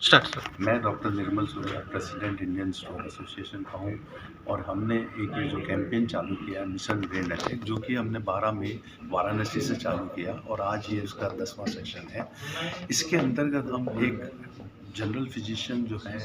Start sir. मैं doctor Nirmal Surya, president Indian stroke association का हूँ और हमने एक ये जो कैंपेन चालू किया है मिशन ब्रेन अटैक, जो कि हमने 12 मई वाराणसी से चालू किया और आज ये उसका 10वां सेशन है। इसके अंतर्गत हम एक जनरल फिजिशियन जो है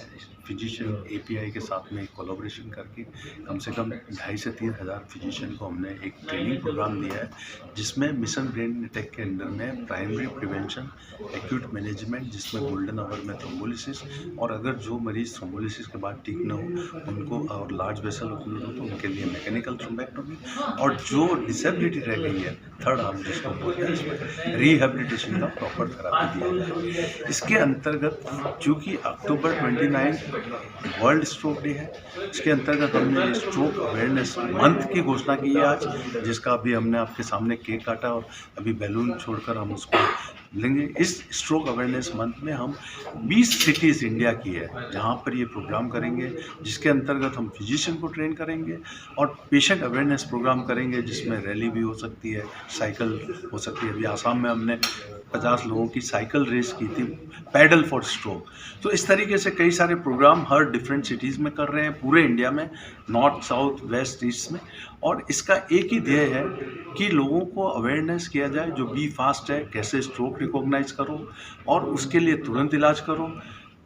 फिजिशियन एपीआई के साथ में कोलैबोरेशन करके कम से कम 2,500 से 3,000 फिजिशियन को हमने एक ट्रेनिंग प्रोग्राम दिया है, जिसमें मिशन ब्रेन अटैक के अंडर में प्राइमरी प्रिवेंशन, एक्यूट मैनेजमेंट जिसमें गोल्डन आवर में थ्रोम्बोलिसिस, और अगर जो मरीज थ्रोम्बोलिसिस के बाद ठीक न हो उनको और लार्ज वेसल ओक्लूड हो तो उनके लिए मैकेनिकल थ्रोम्बेक्टोमी, और जो डिसेबिलिटी रह गई है थर्ड आर्म जिसको बोलते हैं इसमें रिहेबिलिटेशन का प्रॉपर थेरापी दिया जाए। इसके अंतर्गत चूँकि अक्टूबर 29 वर्ल्ड स्ट्रोक डे है, इसके अंतर्गत हमने स्ट्रोक अवेयरनेस मंथ की घोषणा की है आज, जिसका अभी हमने आपके सामने केक काटा और अभी बैलून छोड़कर हम उसको लेंगे। इस स्ट्रोक अवेयरनेस मंथ में हम 20 सिटीज़ इंडिया की है जहाँ पर ये प्रोग्राम करेंगे, जिसके अंतर्गत हम फिजिशियन को ट्रेन करेंगे और पेशेंट अवेयरनेस प्रोग्राम करेंगे, जिसमें रैली भी हो सकती है, साइकिल हो सकती है। अभी आसाम में हमने 50 लोगों की साइकिल रेस की थी, पैडल फॉर स्ट्रोक। तो इस तरीके से कई सारे प्रोग्राम हर डिफरेंट सिटीज़ में कर रहे हैं पूरे इंडिया में, नॉर्थ साउथ वेस्ट ईस्ट में, और इसका एक ही ध्येय है कि लोगों को अवेयरनेस किया जाए जो बी फास्ट है, कैसे स्ट्रोक रिकॉग्नाइज करो और उसके लिए तुरंत इलाज करो,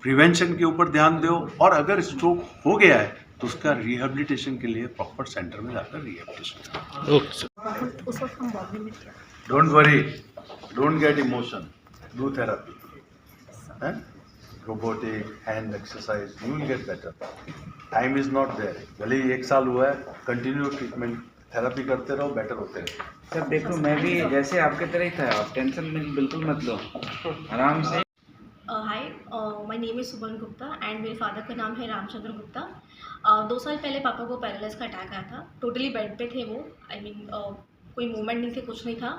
प्रिवेंशन के ऊपर ध्यान दो, और अगर स्ट्रोक हो गया है तो उसका रिहेबिलिटेशन के लिए प्रॉपर सेंटर में जाकर रिहेबिलिटेशन करो। Okay sir. उस वक्त हम बॉडी में थे। Don't worry, don't get emotion, do therapy, robotic hand exercise, you will get better. Time is not there, भले ही 1 साल हुआ है, कंटिन्यू ट्रीटमेंट थेरापी करते रहो, बेटर होते रहो। सर देखो, मैं भी जैसे आपके तरह ही था, आप टेंशन में बिल्कुल मत लो, आराम से। Hi, my name is Suban Gupta and मेरे फादर का नाम है रामचंद्र गुप्ता। 2 साल पहले पापा को पैरालिसिस का अटैक आया था। टोटली बेड पे थे वो। आई मीन कोई मूवमेंट नहीं थे, कुछ नहीं था,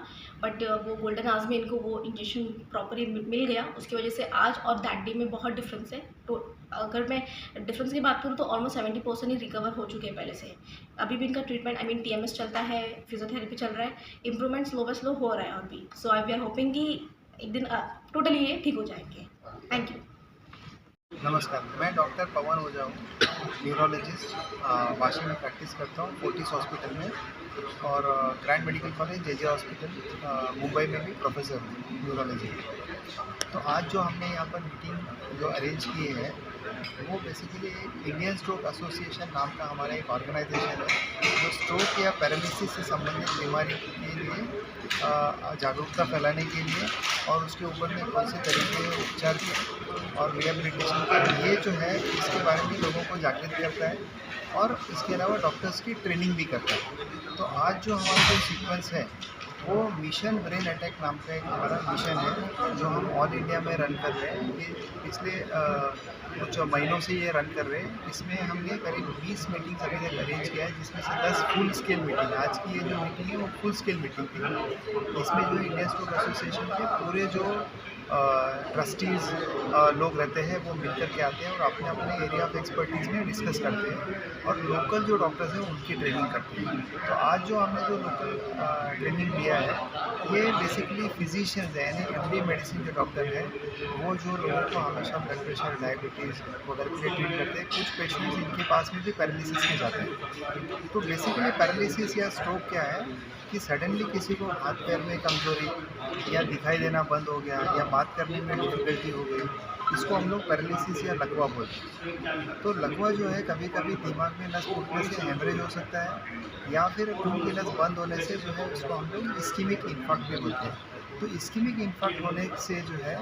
बट वो गोल्डन आवर्स में इनको वो इंजेक्शन प्रॉपरली मिल गया। उसकी वजह से आज और दैट डे में बहुत डिफरेंस है। तो अगर मैं डिफरेंस की बात करूँ तो ऑलमोस्ट 70% ही रिकवर हो चुके हैं पहले से। अभी भी इनका ट्रीटमेंट, आई मीन टीएमएस चलता है, फिजियोथेरेपी चल रहा है, इंप्रूवमेंट स्लो बाय स्लो हो रहा है अभी। सो आई वी आर होपिंग कि एक दिन टोटली ये ठीक हो जाएंगे। Thank you. नमस्कार, मैं डॉक्टर पवन ओझा हूँ, न्यूरोलॉजिस्ट। वाशी में प्रैक्टिस करता हूँ, फोर्टिस हॉस्पिटल में, और grand medical college JJ hospital Mumbai में भी प्रोफेसर हूँ न्यूरोलॉजी। तो आज जो हमने यहाँ पर मीटिंग जो अरेंज की है वो बेसिकली इंडियन स्ट्रोक एसोसिएशन नाम का हमारा एक ऑर्गेनाइजेशन है जो स्ट्रोक या पैरालिसिस से संबंधित बीमारी के लिए जागरूकता फैलाने के लिए और उसके ऊपर में कौन से तरीके उपचार और रिहेबिलिटेशन ये जो है इसके बारे में लोगों को जागृत करता है और इसके अलावा डॉक्टर्स की ट्रेनिंग भी करता है। तो आज जो हमारा जो सीक्वेंस है वो मिशन ब्रेन अटैक नाम का एक हमारा मिशन है जो हम ऑल इंडिया में रन कर रहे हैं। ये पिछले कुछ महीनों से ये रन कर रहे हैं। इसमें हमने करीब 20 मीटिंग्स अभी तक अरेंज किया है, जिसमें से 10 फुल स्केल मीटिंग। आज की ये जो मीटिंग है वो फुल स्केल मीटिंग थी। इसमें जो इंडियन स्ट्रोक एसोसिएशन के पूरे जो ट्रस्टीज़ लोग रहते हैं वो मिलकर के आते हैं और अपने अपने एरिया ऑफ एक्सपर्टीज़ में डिस्कस करते हैं और लोकल जो डॉक्टर्स हैं उनकी ट्रेनिंग करते हैं। तो आज जो हमने जो लोकल ट्रेनिंग लिया है ये बेसिकली फिजिशियंस है, यानी एमडी मेडिसिन जो डॉक्टर है वो जो लोगों को हमेशा ब्लड प्रेशर, डायबिटीज़ वगैरह के ट्रीट करते हैं। कुछ पेशेंट्स इनके पास में भी पैरालिसिस में जाते हैं। तो बेसिकली पैरालिसिस या स्ट्रोक क्या है कि सडनली किसी को हाथ पैर में कमज़ोरी या दिखाई देना बंद हो गया या बात करने में डिफ़िकल्टी हो गई, इसको हम लोग पैरालिसिस या लकवा बोलते हैं। तो लकवा जो है कभी कभी दिमाग में नस टूटने से हेमरेज हो सकता है या फिर खून की नस बंद होने से जो है उसको हम लोग इस्कीमिक इन्फार्क्ट भी बोलते हैं। तो इस्कीमिक इन्फार्क्ट होने से जो है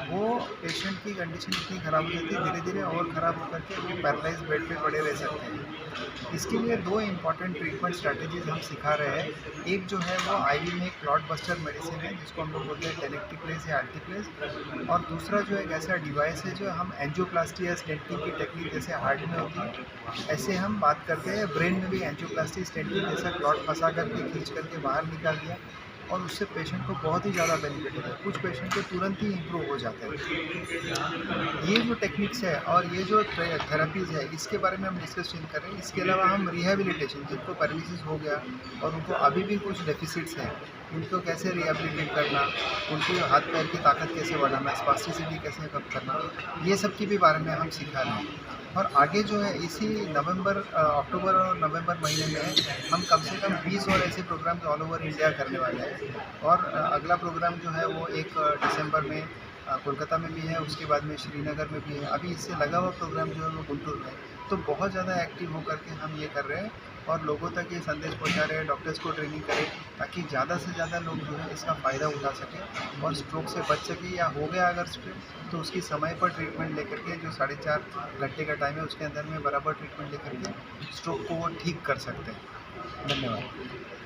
वो पेशेंट की कंडीशन इतनी ख़राब हो जाती है, धीरे धीरे और ख़राब होकर के वो पैरालाइज बेड पे पड़े रह सकते हैं। इसके लिए 2 इम्पॉर्टेंट ट्रीटमेंट स्ट्रैटेजीज हम सिखा रहे हैं। एक जो है वो आईवी में एक क्लॉट बस्टर मेडिसिन है जिसको हम लोग बोलते हैं टेनेक्टिप्लेस या आर्टिप्लेस, और दूसरा जो एक ऐसा डिवाइस है जो हम एंजियोप्लास्टी या स्टेंटिंग की टेक्निक जैसे हार्ट में होती है ऐसे हम बात करते हैं ब्रेन में भी एंजियोप्लास्टी स्टेंटिंग जैसा क्लॉट फंसा करके खींच करके बाहर निकाल दिया और उससे पेशेंट को बहुत ही ज़्यादा बेनिफिट होता है। कुछ पेशेंट के तुरंत ही इम्प्रूव हो जाते हैं। ये जो टेक्निक्स है और ये जो थेरेपीज़ है इसके बारे में हम डिस्कशन कर रहे हैं। इसके अलावा हम रिहेबिलिटेशन, जिनको पैरालिसिस हो गया और उनको अभी भी कुछ डेफिसिट्स हैं उनको कैसे रिहेबिलिटेट करना, उनकी हाथ पैर की ताकत कैसे बढ़ाना, स्पास्टिसिटी कैसे कम करना, ये सब की भी बारे में हम सिखा रहे हैं। और आगे जो है इसी अक्टूबर और नवंबर महीने में हम कम से कम 20 और ऐसे प्रोग्राम्स ऑल ओवर इंडिया करने वाले हैं। और अगला प्रोग्राम जो है वो 1 दिसंबर में कोलकाता में भी है, उसके बाद में श्रीनगर में भी है। अभी इससे लगा हुआ प्रोग्राम जो है वो गुंटूर में है। तो बहुत ज़्यादा एक्टिव होकर के हम ये कर रहे हैं और लोगों तक ये संदेश पहुंचा रहे हैं, डॉक्टर्स को ट्रेनिंग करें ताकि ज़्यादा से ज़्यादा लोग जो है इसका फ़ायदा उठा सकें और स्ट्रोक से बच सकें, या हो गया अगर स्ट्रोक तो उसकी समय पर ट्रीटमेंट लेकर के जो 4.5 घंटे का टाइम है उसके अंदर में बराबर ट्रीटमेंट लेकर के स्ट्रोक को वो ठीक कर सकते हैं। धन्यवाद।